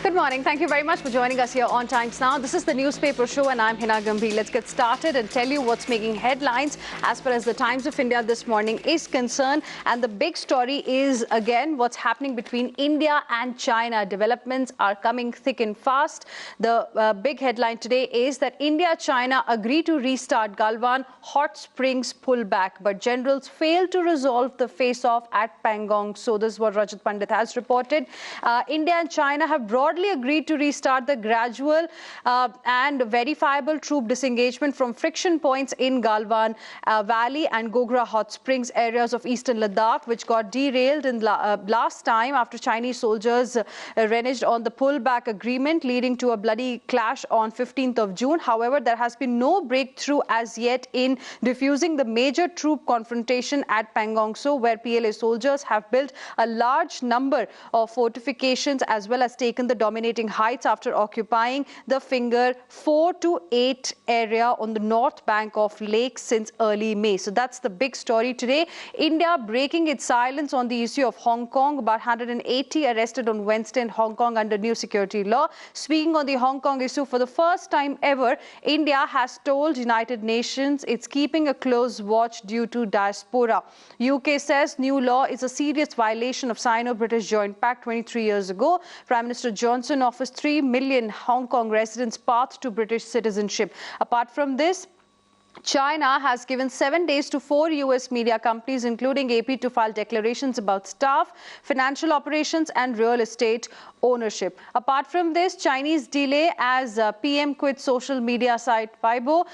Good morning. Thank you very much for joining us here on Times Now. This is the newspaper show and I'm Hina Gambhir. Let's get started and tell you what's making headlines as far as the Times of India this morning is concerned. And the big story is, again, what's happening between India and China. Developments are coming thick and fast. The big headline today is that India-China agree to restart Galwan hot springs pullback, but generals fail to resolve the face-off at Pangong. So this is what Rajat Pandit has reported. India and China have broadly agreed to restart the gradual and verifiable troop disengagement from friction points in Galwan Valley and Gogra Hot Springs areas of eastern Ladakh, which got derailed in last time after Chinese soldiers reneged on the pullback agreement, leading to a bloody clash on 15th of June. However, there has been no breakthrough as yet in diffusing the major troop confrontation at Pangong So, where PLA soldiers have built a large number of fortifications as well as taken the dominating heights after occupying the Finger 4 to 8 area on the north bank of Lake since early May. So that's the big story today. India breaking its silence on the issue of Hong Kong. About 180 arrested on Wednesday in Hong Kong under new security law. Speaking on the Hong Kong issue, for the first time ever, India has told United Nations it's keeping a close watch due to diaspora. UK says new law is a serious violation of Sino-British Joint Pact 23 years ago. Prime Minister Johnson offers 3 million Hong Kong residents path to British citizenship. Apart from this, China has given 7 days to 4 US media companies, including AP, to file declarations about staff, financial operations and real estate ownership. Apart from this, Chinese delay as PM quits social media site Weibo.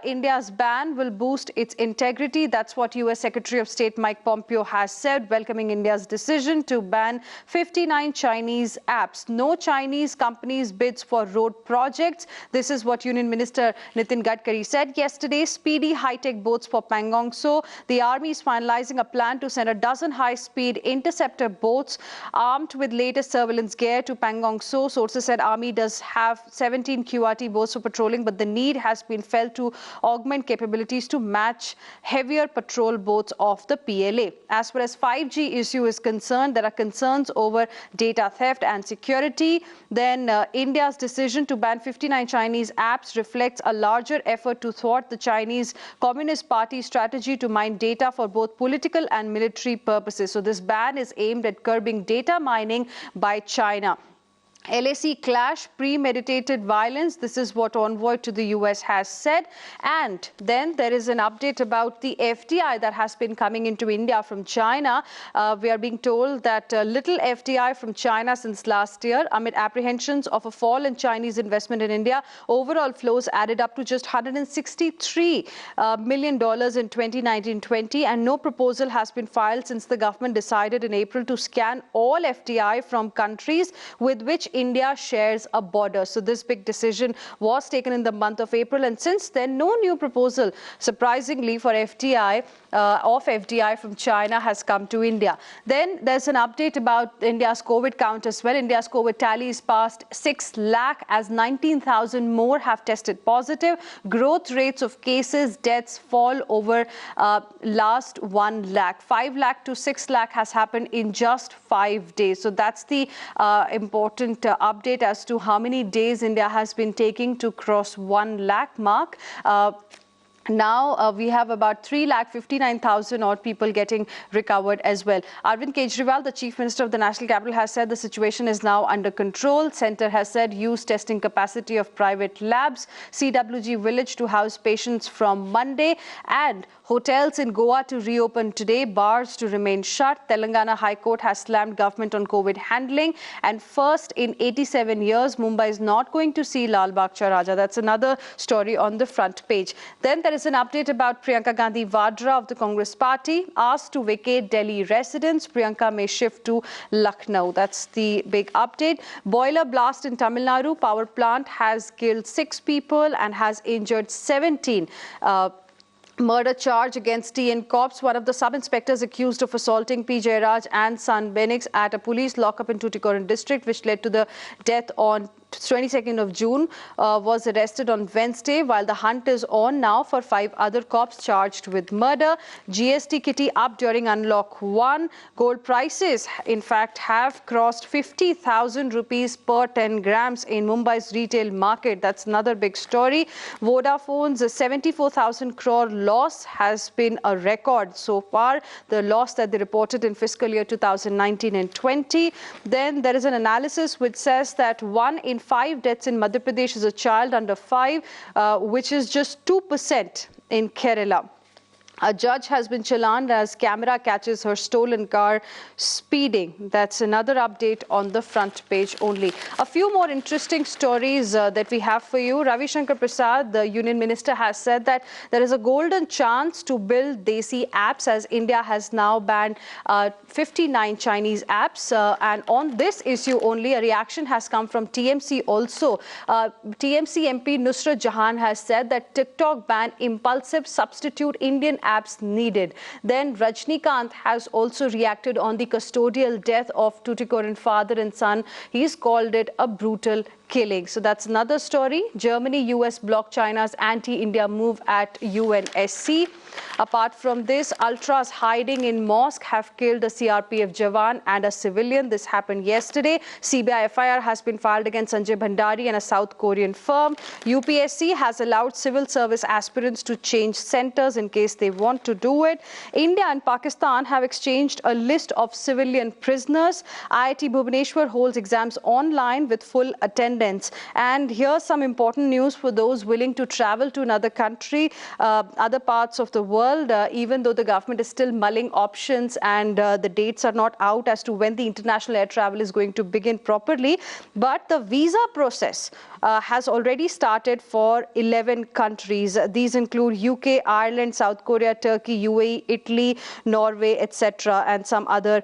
India's ban will boost its integrity. That's what US Secretary of State Mike Pompeo has said, welcoming India's decision to ban 59 Chinese apps. No Chinese companies bids for road projects. This is what Union Minister Nitin Gadkari said yesterday. Speedy high-tech boats for Pangong So. The army is finalizing a plan to send a dozen high-speed interceptor boats armed with latest surveillance gear to Pangong So. Sources said army does have 17 QRT boats for patrolling, but the need has been felt to augment capabilities to match heavier patrol boats of the PLA. As far as 5G issue is concerned, there are concerns over data theft and security. Then India's decision to ban 59 Chinese apps reflects a larger effort to thwart the Chinese Communist Party strategy to mine data for both political and military purposes. So this ban is aimed at curbing data mining by China. LAC clash, premeditated violence. This is what envoy to the US has said. And then there is an update about the FDI that has been coming into India from China. We are being told that little FDI from China since last year, amid apprehensions of a fall in Chinese investment in India. Overall flows added up to just $163 million in 2019-20, and no proposal has been filed since the government decided in April to scan all FDI from countries with which India shares a border. So this big decision was taken in the month of April, and since then no new proposal, surprisingly, for FDI from China has come to India. Then there's an update about India's COVID count as well. India's COVID tally is past 6 lakh as 19,000 more have tested positive. Growth rates of cases, deaths fall over last 1 lakh. 5 lakh to 6 lakh has happened in just 5 days. So that's the important update as to how many days India has been taking to cross 1 lakh mark. Now we have about 3,59,000 odd people getting recovered as well. Arvind Kejriwal, the Chief Minister of the National Capital, has said the situation is now under control. Centre has said use testing capacity of private labs. CWG village to house patients from Monday, and hotels in Goa to reopen today, bars to remain shut. Telangana High Court has slammed government on COVID handling. And first in 87 years, Mumbai is not going to see Lal Bagh Raja. That's another story on the front page. Then there is an update about Priyanka Gandhi Vadra of the Congress Party, asked to vacate Delhi residence. Priyanka may shift to Lucknow. That's the big update. Boiler blast in Tamil Nadu. Power plant has killed 6 people and has injured 17. Murder charge against TN Corps. One of the sub-inspectors accused of assaulting P. Jayaraj and son Benix at a police lockup in Tuticorin district, which led to the death on 22nd of June, was arrested on Wednesday, while the hunt is on now for 5 other cops charged with murder. GST kitty up during Unlock 1. Gold prices, in fact, have crossed 50,000 rupees per 10 grams in Mumbai's retail market. That's another big story. Vodafone's 74,000 crore loss has been a record so far, the loss that they reported in fiscal year 2019 and 20. Then there is an analysis which says that 1 in 5 deaths in Madhya Pradesh is a child under 5, which is just 2% in Kerala. A judge has been challaned as camera catches her stolen car speeding. That's another update on the front page only. A few more interesting stories that we have for you. Ravi Shankar Prasad, the Union Minister, has said that there is a golden chance to build Desi apps, as India has now banned 59 Chinese apps. And on this issue only, a reaction has come from TMC also. TMC MP Nusrat Jahan has said that TikTok ban impulsive substitute Indian apps needed. Then Rajnikant has also reacted on the custodial death of Tuticorin father and son. He's called it a brutal killing. So that's another story. Germany, US block China's anti-India move at UNSC. Apart from this, ultras hiding in mosque have killed a CRPF Jawan and a civilian. This happened yesterday. CBI FIR has been filed against Sanjay Bhandari and a South Korean firm. UPSC has allowed civil service aspirants to change centers in case they want to do it. India and Pakistan have exchanged a list of civilian prisoners. IIT Bhubaneswar holds exams online with full attendance. And here's some important news for those willing to travel to another country, other parts of the world, even though the government is still mulling options and the dates are not out as to when the international air travel is going to begin properly. But the visa process has already started for 11 countries. These include UK, Ireland, South Korea, Turkey, UAE, Italy, Norway, etc., and some other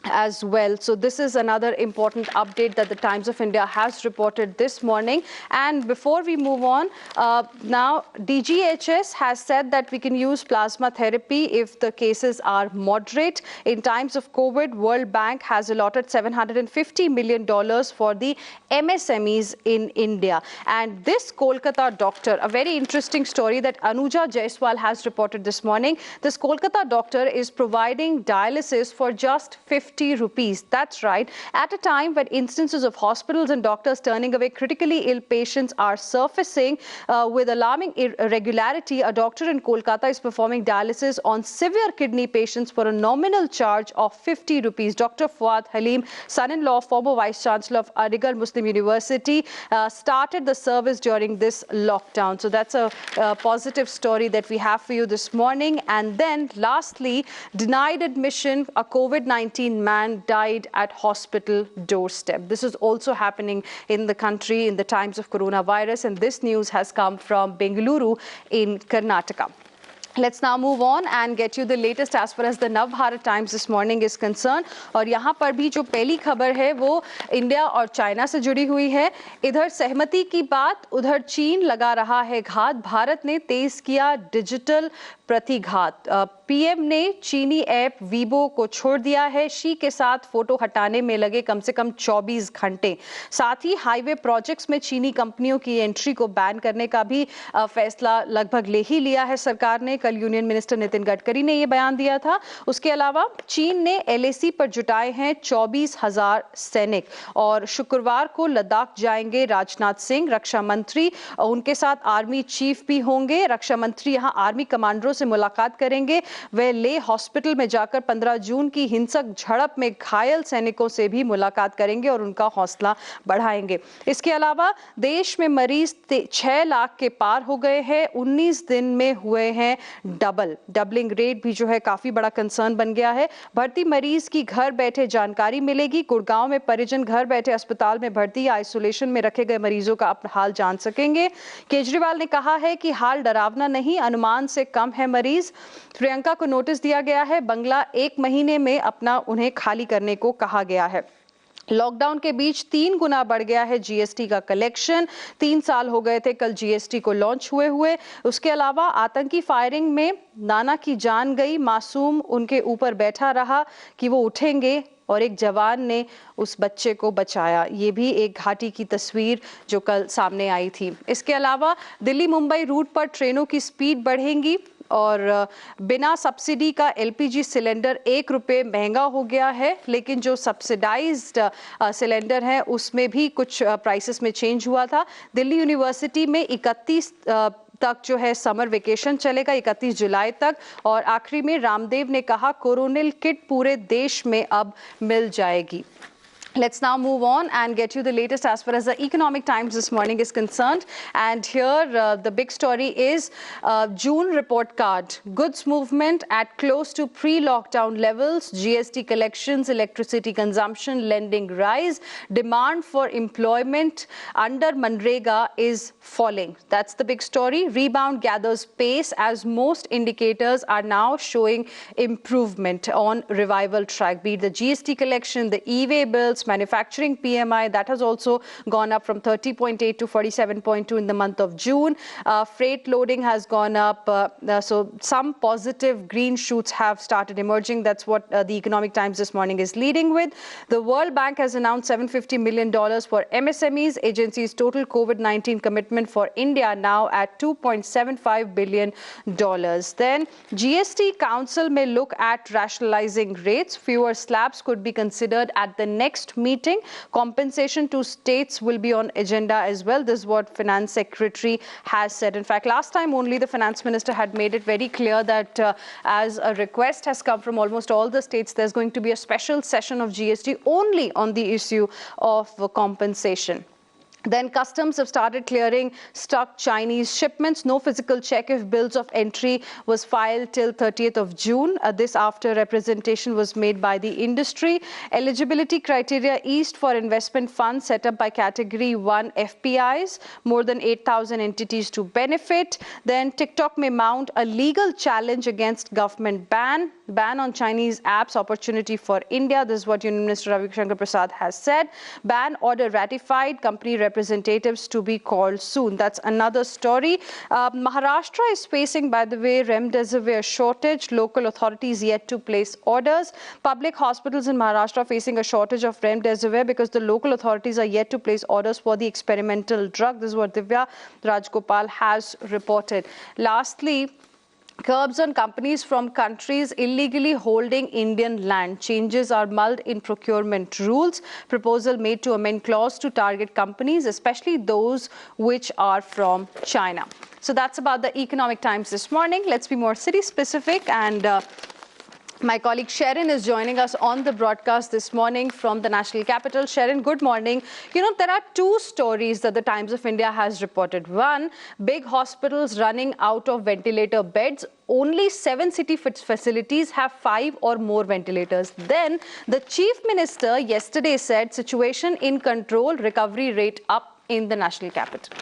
as well. So this is another important update that the Times of India has reported this morning. And before we move on, now DGHS has said that we can use plasma therapy if the cases are moderate. In times of COVID, World Bank has allotted $750 million for the MSMEs in India. And this Kolkata doctor, a very interesting story that Anuja Jaiswal has reported this morning. This Kolkata doctor is providing dialysis for just 50 rupees. That's right. At a time when instances of hospitals and doctors turning away critically ill patients are surfacing with alarming irregularity, a doctor in Kolkata is performing dialysis on severe kidney patients for a nominal charge of 50 rupees. Dr. Fuad Halim, son-in-law, former Vice Chancellor of Aligarh Muslim University, started the service during this lockdown. So that's a positive story that we have for you this morning. And then lastly, denied admission, a COVID-19 man died at hospital doorstep. This is also happening in the country in the times of coronavirus, and this news has come from Bengaluru in Karnataka. Let's now move on and get you the latest as far as the Navbharat Times this morning is concerned. और यहाँ पर भी जो पहली खबर है वो India और चाइना से जुड़ी हुई है. इधर सहमति की बात, उधर चीन लगा रहा है घात. भारत ने तेज किया डिजिटल प्रतिघात. पीएम ने चीनी ऐप वीबो को छोड़ दिया है. शी के साथ फोटो हटाने में लगे कम से कम 24 घंटे. साथ ही हाईवे प्रोजेक्ट्स में चीनी कंपनियों की एंट्री को बैन करने का भी फैसला लगभग ले ही लिया है सरकार ने. कल यूनियन मिनिस्टर नितिन गडकरी ने ये बयान दिया था. उसके अलावा चीन ने एलएसी पर जुटाए हैं 24,000 सैनिक और शुक्रवार को लद्दाख जाएंगे राजनाथ सिंह. रक्षा मंत्री, उनके साथ आर्मी चीफ भी होंगे. रक्षा मंत्री यहां आर्मी कमांडरों से मुलाकात करेंगे. वे ले हॉस्पिटल में जाकर 15 जून की हिंसक झड़प में घायल सैनिकों से भी मुलाकात करेंगे और उनका हौसला बढ़ाएंगे. इसके अलावा देश में मरीज 6 लाख के पार हो गए हैं. 19 दिन में हुए हैं डबलिंग रेट भी जो है काफी बड़ा कंसर्न बन गया है. भर्ती मरीज की घर बैठे जानकारी मिलेगी. गुड़गांव में परिजन घर बैठे अस्पताल में भर्ती या आइसोलेशन में रखे गए मरीजों का अपना हाल जान सकेंगे. केजरीवाल ने कहा है कि हाल डरावना नहीं, अनुमान से कम है मरीज. प्रियंका को नोटिस दिया गया है. बंगला 1 महीने में अपना उन्हें खाली करने को कहा गया है. लॉकडाउन के बीच 3 गुना बढ़ गया है जीएसटी का कलेक्शन। 3 साल हो गए थे कल जीएसटी को लॉन्च हुए। उसके अलावा आतंकी फायरिंग में नाना की जान गई, मासूम उनके ऊपर बैठा रहा कि वो उठेंगे और एक जवान ने उस बच्चे को बचाया। ये भी एक घाटी की तस्वीर जो कल सामने आई थी। इसके अलावा दिल्ली मुंबई रूट पर ट्रेनों की स्पीड बढ़ेंगी और बिना सब्सिडी का एलपीजी सिलेंडर 1 रुपये महंगा हो गया है, लेकिन जो सब्सिडाइज्ड सिलेंडर है उसमें भी कुछ प्राइसेस में चेंज हुआ था। दिल्ली यूनिवर्सिटी में 31 तक जो है समर वेकेशन चलेगा, 31 जुलाई तक। और आखिरी में रामदेव ने कहा कोरोनिल किट पूरे देश में अब मिल जाएगी। Let's now move on and get you the latest as far as the Economic Times this morning is concerned. And here the big story is June report card. Goods movement at close to pre-lockdown levels. GST collections, electricity consumption, lending rise. Demand for employment under Manrega is falling. That's the big story. Rebound gathers pace as most indicators are now showing improvement on revival track. Be it the GST collection, the e-way bills, manufacturing PMI, that has also gone up from 30.8 to 47.2 in the month of June. Freight loading has gone up. So some positive green shoots have started emerging. That's what the Economic Times this morning is leading with. The World Bank has announced $750 million for MSMEs. Agency's total COVID-19 commitment for India now at $2.75 billion. Then GST Council may look at rationalizing rates. Fewer slabs could be considered at the next meeting. Compensation to states will be on agenda as well. This is what Finance Secretary has said. In fact, last time only the Finance Minister had made it very clear that as a request has come from almost all the states, there's going to be a special session of GST only on the issue of compensation. Then customs have started clearing stuck Chinese shipments. No physical check if bills of entry was filed till 30th of June. This after representation was made by the industry. Eligibility criteria eased for investment funds set up by Category 1 FPIs. More than 8,000 entities to benefit. Then TikTok may mount a legal challenge against government ban. Ban on Chinese apps, opportunity for India. This is what Union Minister Ravi Shankar Prasad has said. Ban order ratified. Company representatives to be called soon. That's another story. Maharashtra is facing, by the way, remdesivir shortage. Local authorities yet to place orders. Public hospitals in Maharashtra facing a shortage of remdesivir because the local authorities are yet to place orders for the experimental drug. This is what Divya Rajgopal has reported. Lastly, curbs on companies from countries illegally holding Indian land. Changes are mulled in procurement rules. Proposal made to amend clause to target companies, especially those which are from China. So that's about the Economic Times this morning. Let's be more city specific, and my colleague Sharon is joining us on the broadcast this morning from the national capital. Sharon, good morning. You know, there are two stories that the Times of India has reported. One, big hospitals running out of ventilator beds. Only 7 city facilities have 5 or more ventilators. Then the Chief Minister yesterday said situation in control, recovery rate up in the national capital.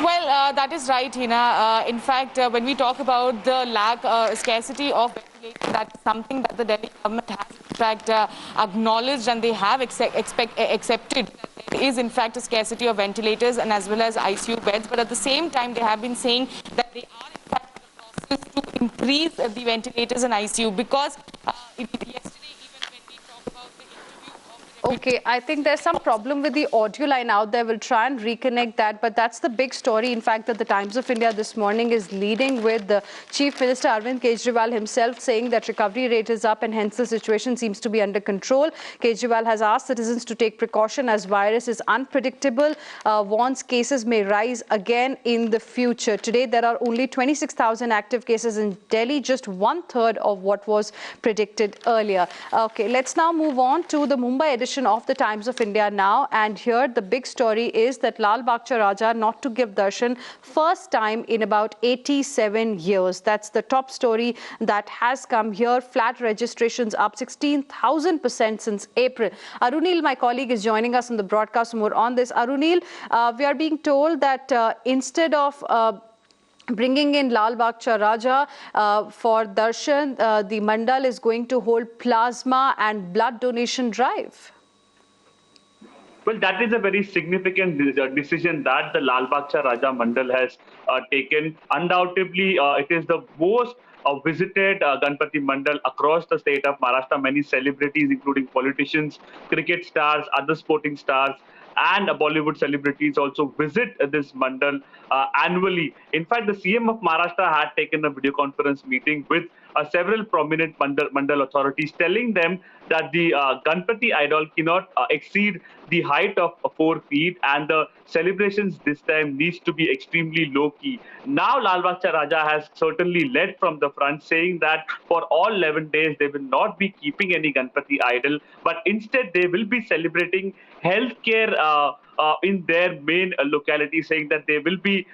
Well, that is right, Hina. In fact, when we talk about the scarcity of ventilators, that is something that the Delhi government has, in fact, acknowledged, and they have accepted that there is, in fact, a scarcity of ventilators and as well as ICU beds. But at the same time, they have been saying that they are, in fact, in the process to increase the ventilators and ICU because yesterday, Okay, I think there's some problem with the audio line out there. We'll try and reconnect that. But that's the big story, in fact, that the Times of India this morning is leading with the Chief Minister Arvind Kejriwal himself saying that recovery rate is up and hence the situation seems to be under control. Kejriwal has asked citizens to take precaution as virus is unpredictable, warns cases may rise again in the future. Today, there are only 26,000 active cases in Delhi, just 1/3 of what was predicted earlier. Okay, let's now move on to the Mumbai edition of the Times of India now, and here the big story is that Lal Bagh Raja not to give darshan first time in about 87 years. That's the top story that has come here. Flat registrations up 16,000% since April. Arunil, my colleague, is joining us on the broadcast more on this. Arunil, we are being told that instead of bringing in Lal Bagh Cha Raja for darshan. The mandal is going to hold plasma and blood donation drive. Well, that is a very significant decision that the Lal Bagh Cha Raja Mandal has taken. Undoubtedly, it is the most visited Ganpati Mandal across the state of Maharashtra. Many celebrities, including politicians, cricket stars, other sporting stars, and Bollywood celebrities also visit this mandal annually. In fact, the CM of Maharashtra had taken a video conference meeting with several prominent mandal authorities, telling them that the Ganpati idol cannot exceed the height of 4 feet, and the celebrations this time needs to be extremely low-key. Now, Lal Bagh Cha Raja has certainly led from the front, saying that for all 11 days, they will not be keeping any Ganpati idol, but instead they will be celebrating healthcare in their main locality, saying that they will be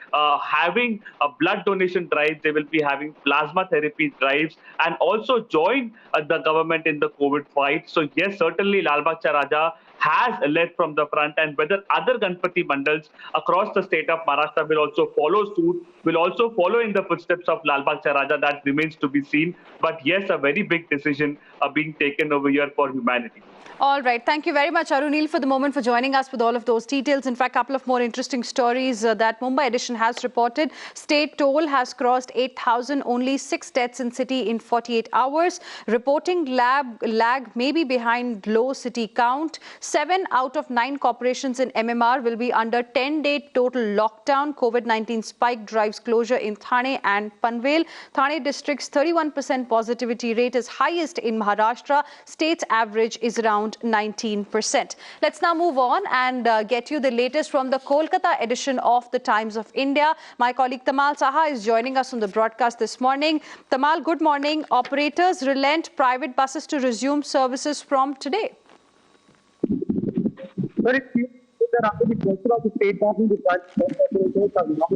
having a blood donation drive, they will be having plasma therapy drives, and also join the government in the COVID fight. So yes, certainly Lal Bagh Cha Raja has led from the front, and whether other Ganpati mandals across the state of Maharashtra will also follow suit, will also follow in the footsteps of Lal Bagh Cha Raja, that remains to be seen. But yes, a very big decision being taken over here for humanity. All right. Thank you very much, Arunil, for the moment, for joining us with all of those details. In fact, a couple of more interesting stories that Mumbai edition has reported. State toll has crossed 8,000, only 6 deaths in city in 48 hours. Reporting lag may be behind low city count. 7 out of 9 corporations in MMR will be under 10-day total lockdown. COVID-19 spike drives closure in Thane and Panvel. Thane district's 31% positivity rate is highest in Maharashtra. State's average is around 19%. Let's now move on and get you the latest from the Kolkata edition of the Times of India. My colleague Tamal Saha is joining us on the broadcast this morning. Tamal, good morning. Operators relent private buses to resume services from today. But it seems that after the closure of the state government, the private operators have now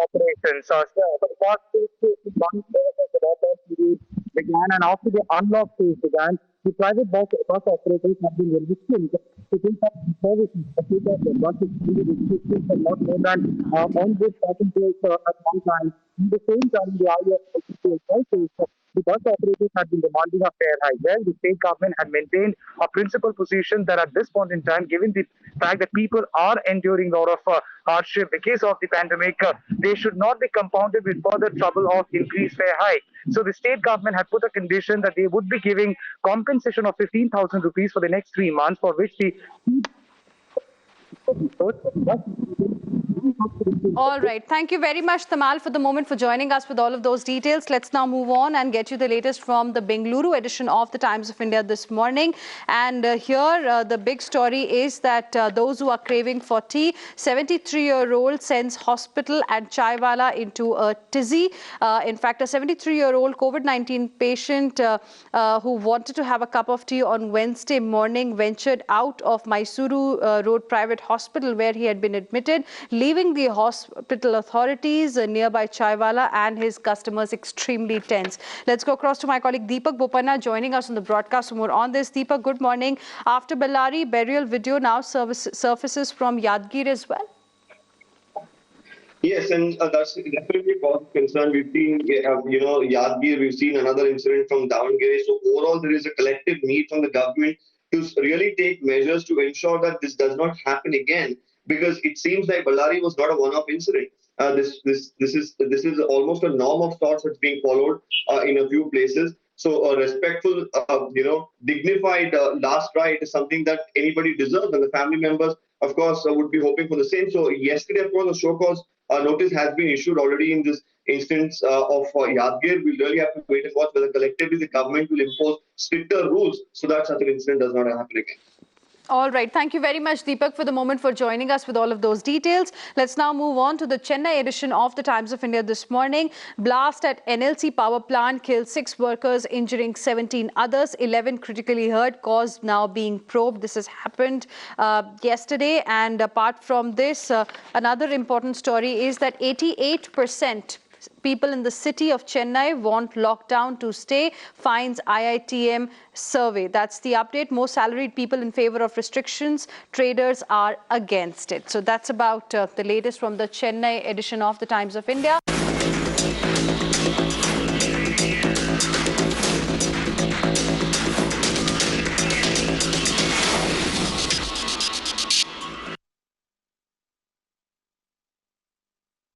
operations. So for the past 2 months, the lockdown period began, and after the unlock phase began, the private bus operators have been resistant to take up the services. The buses really restricted for not more than 100 passengers at one time. At the same time, the idea also the bus operators had been demanding a fare hike. Well, the state government had maintained a principal position that at this point in time, given the fact that people are enduring a lot of hardship because of the pandemic, they should not be compounded with further trouble of increased fare hike. So the state government had put a condition that they would be giving compensation of 15,000 rupees for the next 3 months, for which the all right. Thank you very much, Tamal, for the moment, for joining us with all of those details. Let's now move on and get you the latest from the Bengaluru edition of the Times of India this morning. And here, the big story is that those who are craving for tea, 73-year-old sends hospital and chaiwala into a tizzy. In fact, a 73-year-old COVID-19 patient who wanted to have a cup of tea on Wednesday morning ventured out of Mysuru Road Private Hospital, where he had been admitted, leaving the hospital authorities, nearby chaiwala and his customers extremely tense. Let's go across to my colleague Deepak Bopanna joining us on the broadcast for more on this. Deepak, good morning. After Bellary, burial video now surfaces from Yadgir as well. Yes, and that's definitely a cause of concern. We've seen, Yadgir, we've seen another incident from Davangere. So overall, there is a collective need from the government to really take measures to ensure that this does not happen again, because it seems like Bellary was not a one-off incident. This is almost a norm of sorts that's being followed in a few places. So a respectful, dignified last ride is something that anybody deserves, and the family members, of course, would be hoping for the same. So yesterday, of course, a show cause notice has been issued already in this instance of Yadgir. We'll really have to wait and watch whether collectively the government will impose stricter rules so that such an incident does not happen again. All right. Thank you very much, Deepak, for the moment, for joining us with all of those details. Let's now move on to the Chennai edition of the Times of India this morning. Blast at NLC power plant killed 6 workers, injuring 17 others. 11 critically hurt, cause now being probed. This has happened yesterday. And apart from this, another important story is that 88% People in the city of Chennai want lockdown to stay, finds IITM survey. That's the update. Most salaried people in favor of restrictions. Traders are against it. So that's about the latest from the Chennai edition of the Times of India.